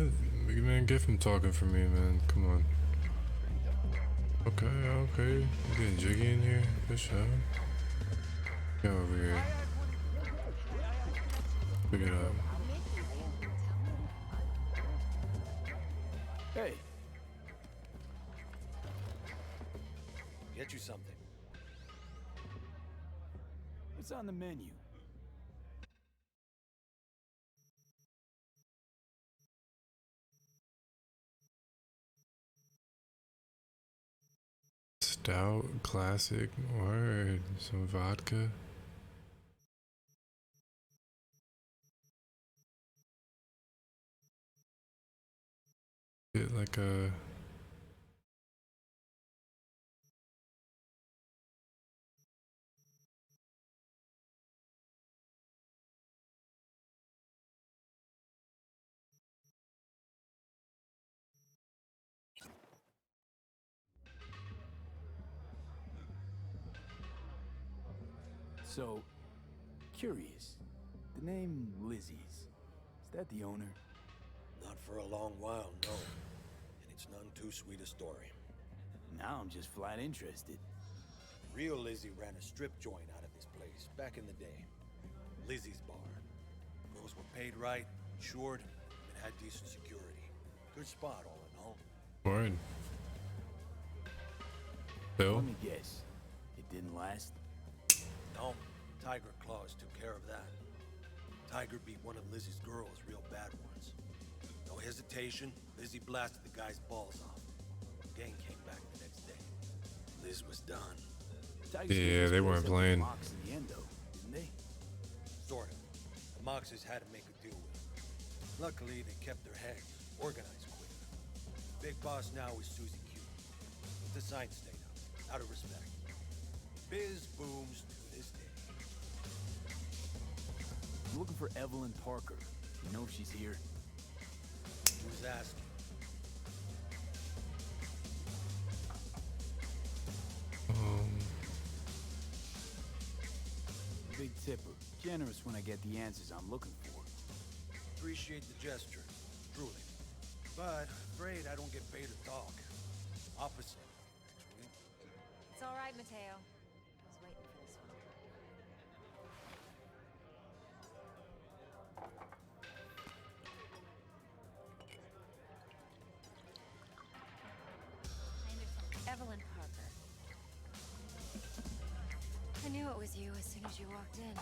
what? Big man, get from talking for me, man. Come on. Okay, okay. You getting jiggy in here? Good shot. Get over here. Pick it up. Hey. Get you something. What's on the menu? Stout, classic, word. Some vodka. Get like a... So, curious. The name Lizzie's. Is that the owner? Not for a long while, no. And it's none too sweet a story. Now I'm just flat interested. Real Lizzie ran a strip joint out of this place back in the day. Lizzie's bar. Girls were paid right, insured, and had decent security. Good spot, all in all. Word. Bill? Let me guess. It didn't last? No, Tiger Claws took care of that. Tiger beat one of Lizzie's girls real bad once. No hesitation, Lizzie blasted the guy's balls off. Gang came back the next day. Liz was done. Yeah, they weren't playing. Mox in the end, though, didn't they? Sort of. The Moxes had to make a deal with it. Luckily, they kept their heads, organized quick. Big boss now is Susie Q. But the sign stayed up, out of respect. Biz booms to this day. I'm looking for Evelyn Parker. You know if she's here? Who's asking? Big tipper. Generous when I get the answers I'm looking for. Appreciate the gesture, truly. But afraid I don't get paid to talk. Opposite, actually. It's all right, Mateo. I was waiting for this one. Evelyn Parker. I knew it was you as soon as you walked in.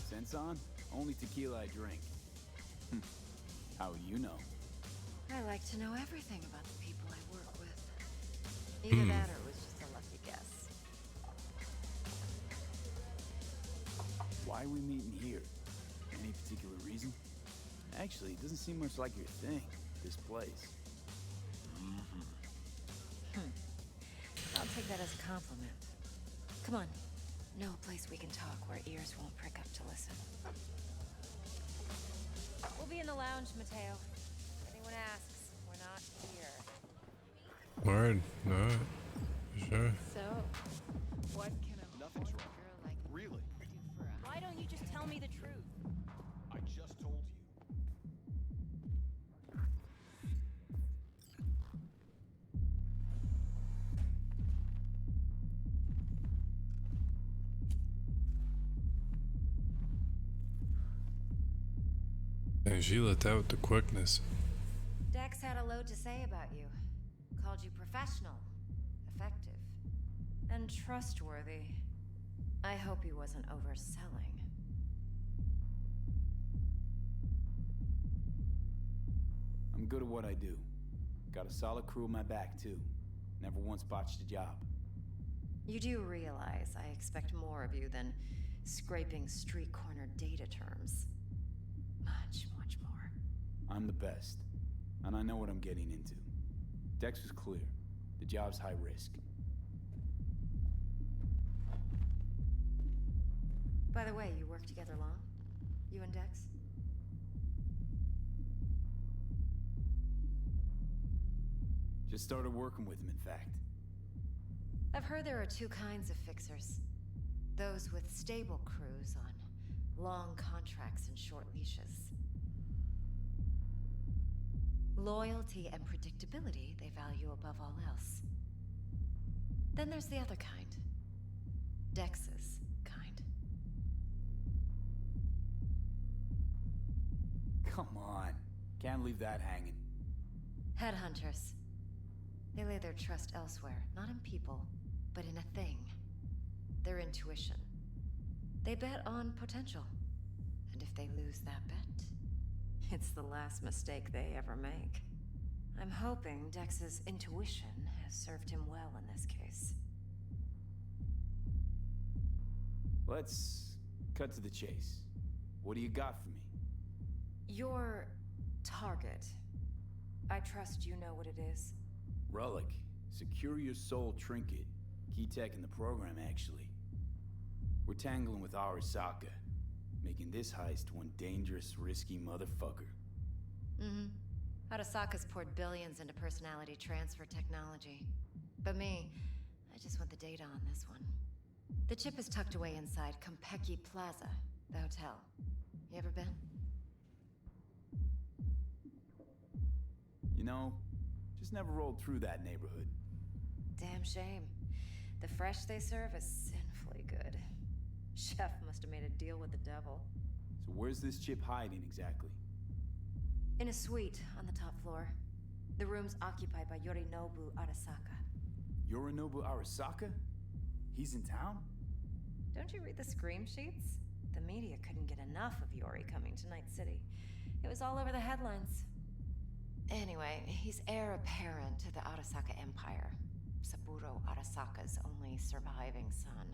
Sense on? Only tequila I drink. How would you know? I like to know everything about the people I work with. Either that or it was just a lucky guess. Why are we meeting here? Any particular reason? Actually, it doesn't seem much like your thing, this place. I'll take that as a compliment. Come on. Know a place we can talk where ears won't prick up to listen. We'll be in the lounge, Mateo. If anyone asks, we're not here. Word. No. Sure. So, what can a Nothing's horny wrong. girl like Really? do for us? Why don't you just tell me the truth? I just told you. And she let out with the quickness. Dex had a load to say about you. Called you professional, effective, and trustworthy. I hope he wasn't overselling. I'm good at what I do. Got a solid crew on my back, too. Never once botched a job. You do realize I expect more of you than scraping street corner data terms. Much, much more. I'm the best, and I know what I'm getting into. Dex was clear. The job's high risk. By the way, you work together long? You and Dex? Just started working with him, in fact. I've heard there are two kinds of fixers. Those with stable crews on long contracts and short leashes. Loyalty and predictability they value above all else. Then there's the other kind. Dex's kind. Come on. Can't leave that hanging. Headhunters. They lay their trust elsewhere, not in people, but in a thing. Their intuition. They bet on potential. And if they lose that bet, it's the last mistake they ever make. I'm hoping Dex's intuition has served him well in this case. Let's cut to the chase. What do you got for me? Your target. I trust you know what it is. Relic. Secure your soul trinket. Key tech in the program, actually. We're tangling with Arasaka, making this heist one dangerous, risky motherfucker. Mm-hmm. Arasaka's poured billions into personality transfer technology. But me, I just want the data on this one. The chip is tucked away inside Konpeki Plaza, the hotel. You ever been? You know, just never rolled through that neighborhood. Damn shame. The fresh they serve is sinfully good. Chef must have made a deal with the devil. So where's this chip hiding exactly? In a suite on the top floor. The room's occupied by Yorinobu Arasaka. Yorinobu Arasaka? He's in town? Don't you read the scream sheets? The media couldn't get enough of Yori coming to Night City. It was all over the headlines. Anyway, he's heir apparent to the Arasaka Empire. Saburo Arasaka's only surviving son.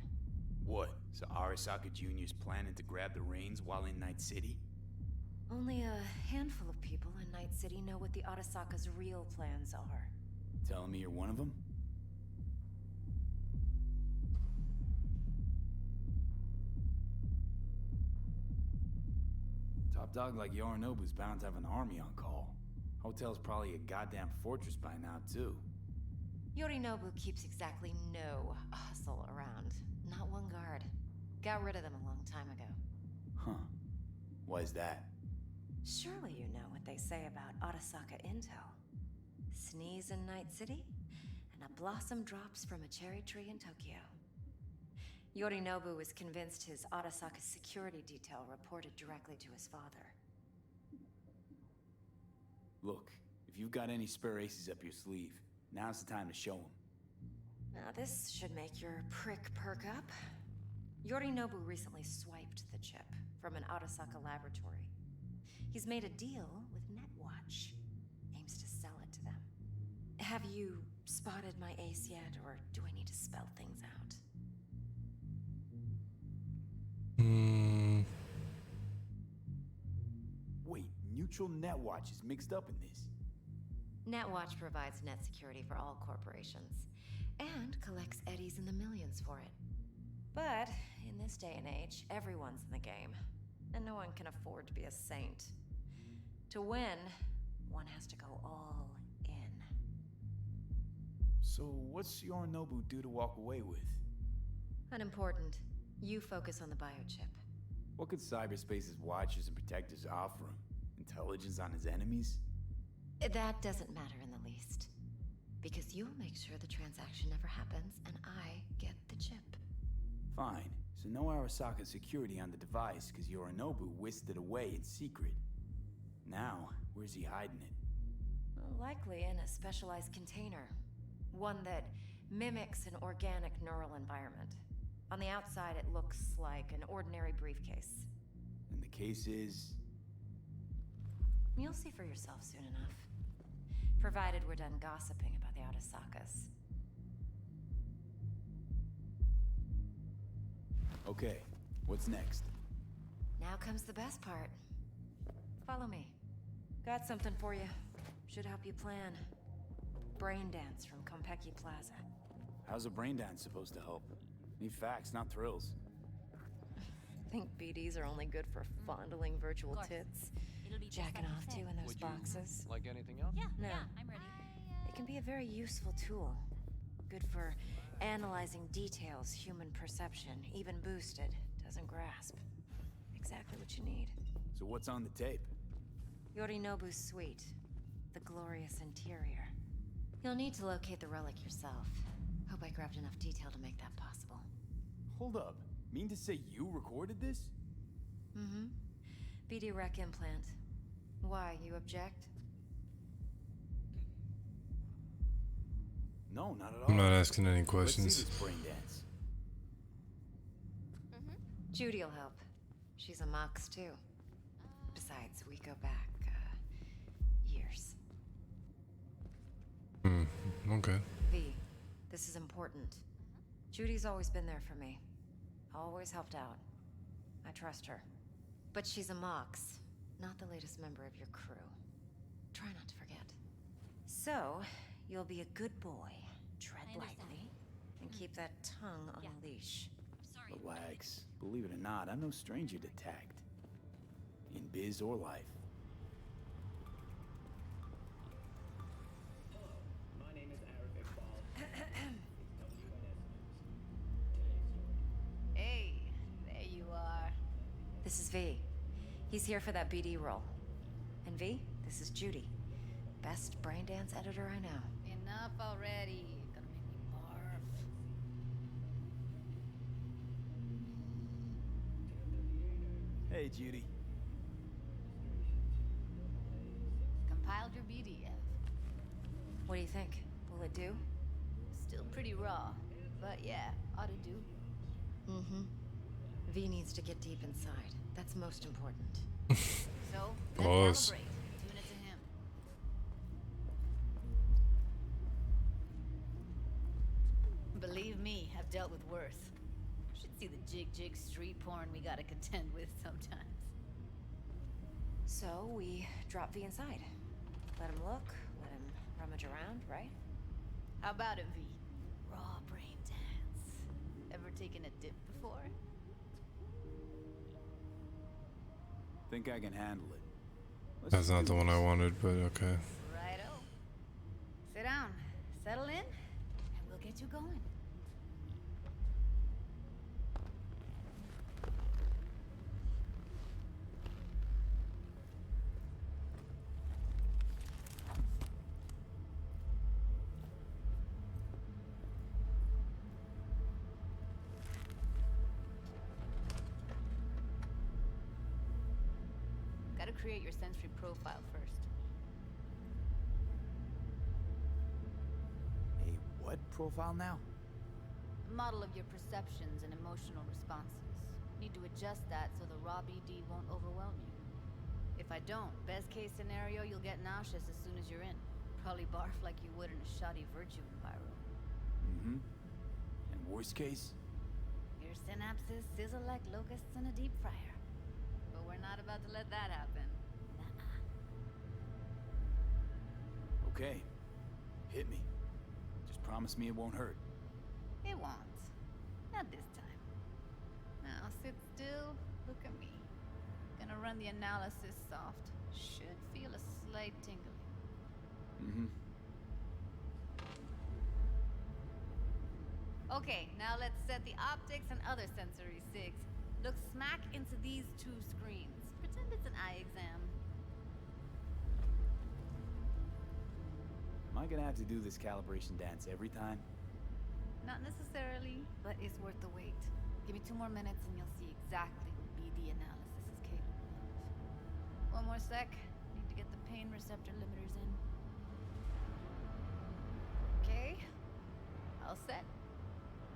What? So Arasaka Jr.'s planning to grab the reins while in Night City? Only a handful of people in Night City know what the Arasaka's real plans are. Telling me you're one of them? Top dog like Yorinobu's bound to have an army on call. Hotel's probably a goddamn fortress by now, too. Yorinobu keeps exactly no hustle around. Not one guard. Got rid of them a long time ago. Huh. Why is that? Surely you know what they say about Arasaka intel. Sneeze in Night City, and a blossom drops from a cherry tree in Tokyo. Yorinobu was convinced his Arasaka security detail reported directly to his father. Look, if you've got any spare aces up your sleeve, now's the time to show them. Now this should make your prick perk up. Yorinobu recently swiped the chip from an Arasaka laboratory. He's made a deal with Netwatch. Aims to sell it to them. Have you spotted my ace yet, or do I need to spell things out? Wait, Neutral Netwatch is mixed up in this. Netwatch provides net security for all corporations, and collects eddies in the millions for it. But in this day and age, everyone's in the game, and no one can afford to be a saint. To win, one has to go all in. So what's Yorinobu due to walk away with? Unimportant. You focus on the biochip. What could cyberspace's watchers and protectors offer him? Intelligence on his enemies? That doesn't matter in the least. Because you'll make sure the transaction never happens, and I get the chip. Fine. So no Arasaka security on the device, because Yorinobu whisked it away in secret. Now, where's he hiding it? Well, likely in a specialized container. One that mimics an organic neural environment. On the outside, it looks like an ordinary briefcase. And the case is... You'll see for yourself soon enough. Provided we're done gossiping about the Arasakas. Okay, what's next? Now comes the best part. Follow me. Got something for you. Should help you plan. Brain dance from Konpeki Plaza. How's a brain dance supposed to help? Need facts, not thrills. Think BDs are only good for fondling virtual tits? Jacking off to in those Would you boxes? like anything else? Yeah, No. yeah, I'm ready. It can be a very useful tool. Good for Analyzing details human perception, even boosted, doesn't grasp. Exactly what you need. So what's on the tape? Yorinobu's suite. The glorious interior. You'll need to locate the relic yourself. Hope I grabbed enough detail to make that possible. Hold up. Mean to say you recorded this? Mm-hmm. BD rec implant. Why, you object? No, not at all. I'm not asking any Let's see questions. this brain dance. Judy'll help. She's a Mox, too. Besides, we go back, years. Okay. V, this is important. Judy's always been there for me. Always helped out. I trust her. But she's a Mox, not the latest member of your crew. Try not to forget. So, you'll be a good boy, tread lightly, and keep that tongue on a leash. Relax. Believe it or not, I'm no stranger to tact. In biz or life. Hey, there you are. This is V. He's here for that BD role. And V, this is Judy. Best brain dance editor I know. Enough already. Gonna make me barf. Hey, Judy. Compiled your BDF. What do you think? Will it do? Still pretty raw, but yeah, ought to do. Mm-hmm. V needs to get deep inside. That's most important. So, Pause. calibrate. Tune it to him. Believe me, I've dealt with worse. Should see the jig street porn we gotta contend with sometimes. So, we drop V inside. Let him look, let him rummage around, right? How about it, V? Raw brain dance. Ever taken a dip before? Think I can handle it. Let's That's just not do the one I this. wanted, but okay. Righto. Sit down, settle in, and we'll get you going. Gotta create your sensory profile first. A what profile now? Model of your perceptions and emotional responses. Need to adjust that so the raw BD won't overwhelm you. If I don't, best case scenario, you'll get nauseous as soon as you're in. Probably barf like you would in a shoddy virtue environment. Mm-hmm. And worst case? Your synapses sizzle like locusts in a deep fryer. But we're not about to let that happen. Nuh-uh. Okay. Hit me. Just promise me it won't hurt. It won't. Not this time. Now sit still, look at me. Gonna run the analysis soft. Should feel a slight tingling. Mm-hmm. Okay, now let's set the optics and other sensory sigs. Look smack into these two screens. Pretend it's an eye exam. Am I gonna have to do this calibration dance every time? Not necessarily, but it's worth the wait. Give me 2 more minutes and you'll see exactly what BD analysis is capable of. One more sec. Need to get the pain receptor limiters in. Okay. All set.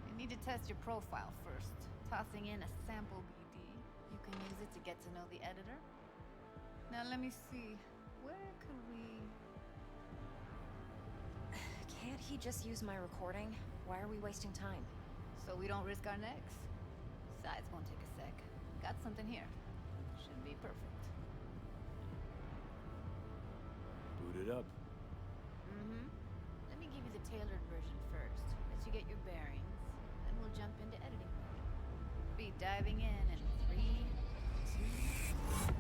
You need to test your profile first. Tossing in a sample BD. You can use it to get to know the editor. Now let me see. Where could we... Can't he just use my recording? Why are we wasting time? So we don't risk our necks. Besides, won't take a sec. Got something here. Should be perfect. Boot it up. Mm-hmm. Let me give you the tailored version first. Let you get your bearings. Then we'll jump into editing mode. Be diving in 3, 2, 1.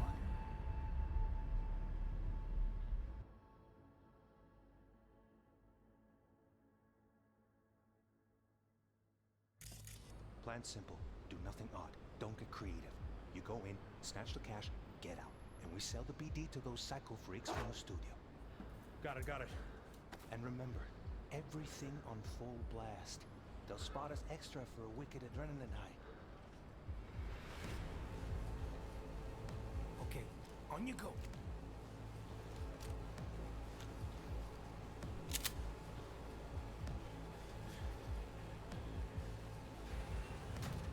Plan simple. Do nothing odd. Don't get creative. You go in, snatch the cash, get out. And we sell the BD to those psycho freaks from the studio. Got it. And remember, everything on full blast. They'll spot us extra for a wicked adrenaline high. Okay, on you go.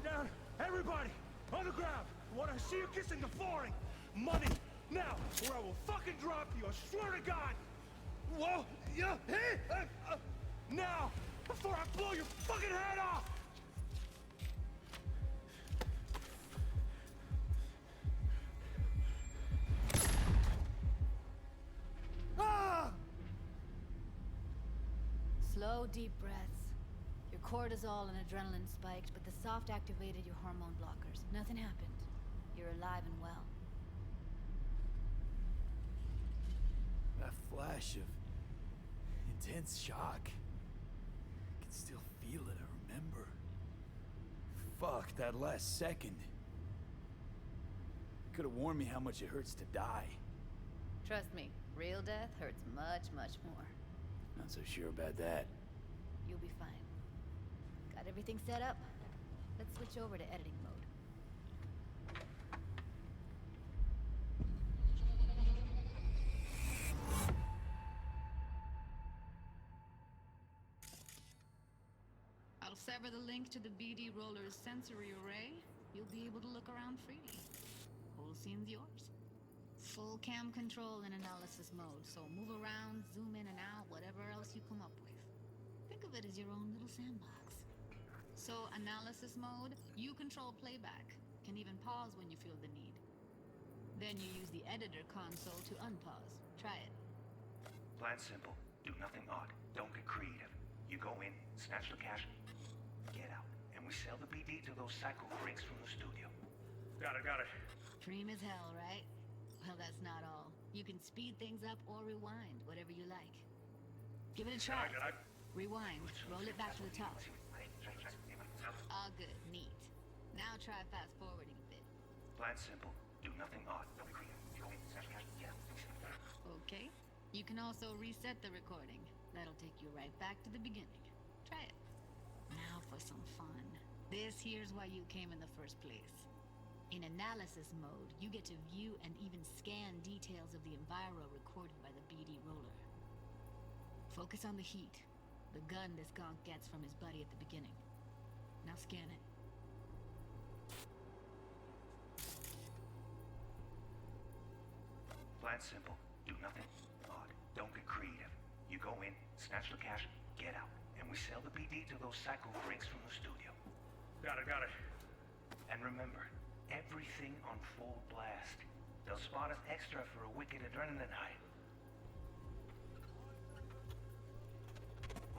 Down! Everybody! On the ground! I want to see you kissing the flooring! Money! Now! Or I will fucking drop you! I swear to God! Whoa! Yeah! Hey! Now! Before I blow your fucking head off! Ah! Slow, deep breaths. Your cortisol and adrenaline spiked, but the soft activated your hormone blockers. Nothing happened. You're alive and well. A flash of intense shock. I can still feel it, I remember. Fuck, that last second. Could have warned me how much it hurts to die. Trust me, real death hurts much, much more. Not so sure about that. You'll be fine. Got everything set up? Let's switch over to editing mode. I'll sever the link to the BD Roller's sensory array. You'll be able to look around freely. Whole scene's yours. Full cam control in analysis mode, so move around, zoom in and out, whatever else you come up with. Think of it as your own little sandbox. So, analysis mode, you control playback. Can even pause when you feel the need. Then you use the editor console to unpause. Try it. Plan simple. Do nothing odd. Don't get creative. You go in, snatch the cash, get out. And we sell the BD to those psycho freaks from the studio. Got it. Dream as hell, right? Well, that's not all. You can speed things up or rewind, whatever you like. Give it a try. Rewind. Roll it back to the top. All good. Neat. Now try fast forwarding a bit. Plan simple. Do nothing odd. Don't be creative. You go in, snatch the cash, get out. Okay. You can also reset the recording. That'll take you right back to the beginning. Try it. Now for some fun. This here's why you came in the first place. In analysis mode, you get to view and even scan details of the enviro recorded by the BD roller. Focus on the heat, the gun this gonk gets from his buddy at the beginning. Now scan it. Plan simple. Do nothing odd. Don't get creative. You go in, snatch the cash, get out. And we sell the BD to those psycho freaks from the studio. Got it. And remember, everything on full blast. They'll spot us extra for a wicked adrenaline high.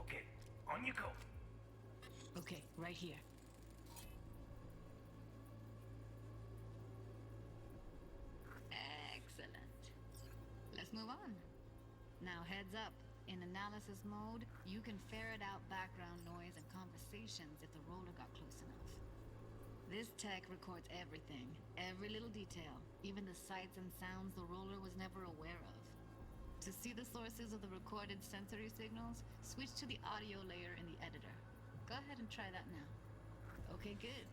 Okay, on you go. Okay, right here. Excellent. Let's move on. Now heads up. In analysis mode, you can ferret out background noise and conversations if the roller got close enough. This tech records everything, every little detail, even the sights and sounds the roller was never aware of. To see the sources of the recorded sensory signals, switch to the audio layer in the editor. Go ahead and try that now. Okay, good.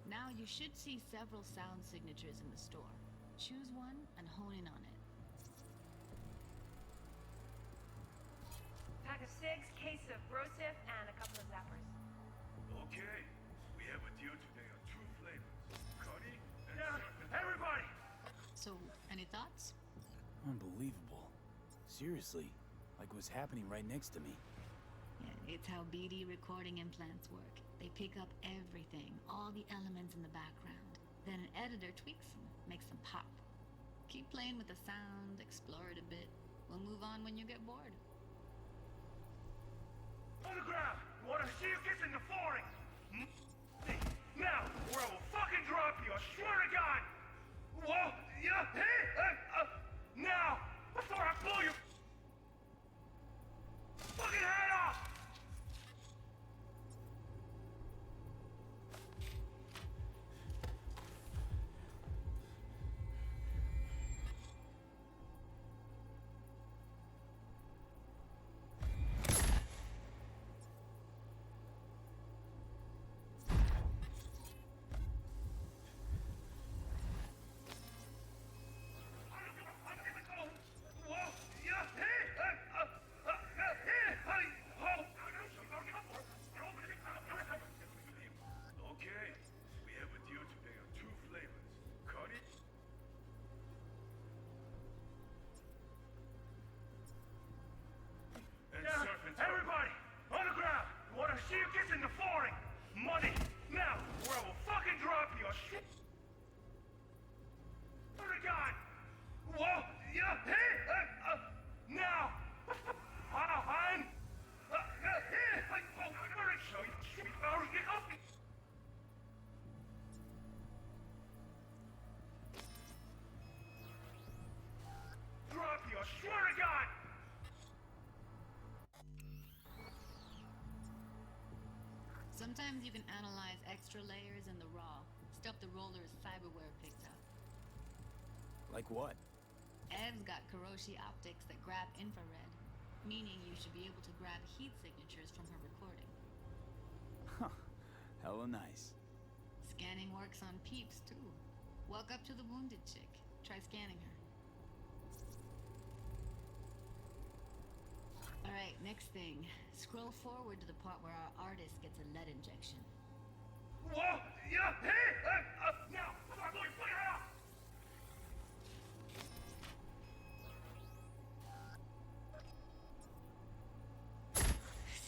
Now you should see several sound signatures in the store. Choose one and hone in on it. Pack of 6, case of Brosif, and a couple of zappers. Okay. We have a deal today on 2 flavors. Cuddy and everybody! So, any thoughts? Unbelievable. Seriously, like what's happening right next to me. Yeah, it's how BD recording implants work. They pick up everything, all the elements in the background. Then an editor tweaks them, makes them pop. Keep playing with the sound, explore it a bit. We'll move on when you get bored. On the ground! Want to see you kissing the flooring! Now, or I will fucking drop you! I swear to God! Whoa! Yeah! Hey! Now! Before I blow your fucking head off! Sometimes you can analyze extra layers in the raw, stuff the roller's cyberware picked up. Like what? Ev's got Kuroshi optics that grab infrared, meaning you should be able to grab heat signatures from her recording. Huh. Hella nice. Scanning works on peeps, too. Walk up to the wounded chick. Try scanning her. Alright, next thing. Scroll forward to the part where our artist gets a lead injection. Whoa! Yeah! Hey! Now! I'm going to put her out!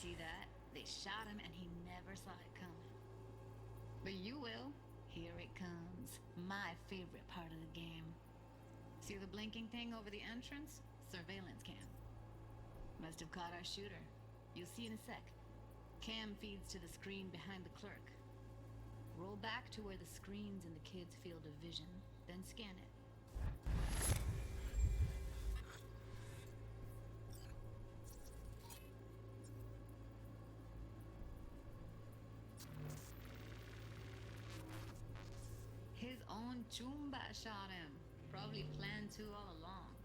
See that? They shot him and he never saw it coming. But you will. Here it comes. My favorite part of the game. See the blinking thing over the entrance? Surveillance cam. Must have caught our shooter. You'll see in a sec. Cam feeds to the screen behind the clerk. Roll back to where the screen's in the kid's field of vision, then scan it. His own Chumba shot him. Probably planned to all along.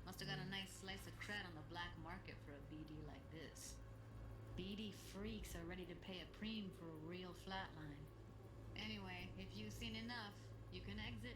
Must have got a nice slice of cred on the black market for a BD like this. BD freaks are ready to pay a preem for a real flatline. Anyway, if you've seen enough, you can exit.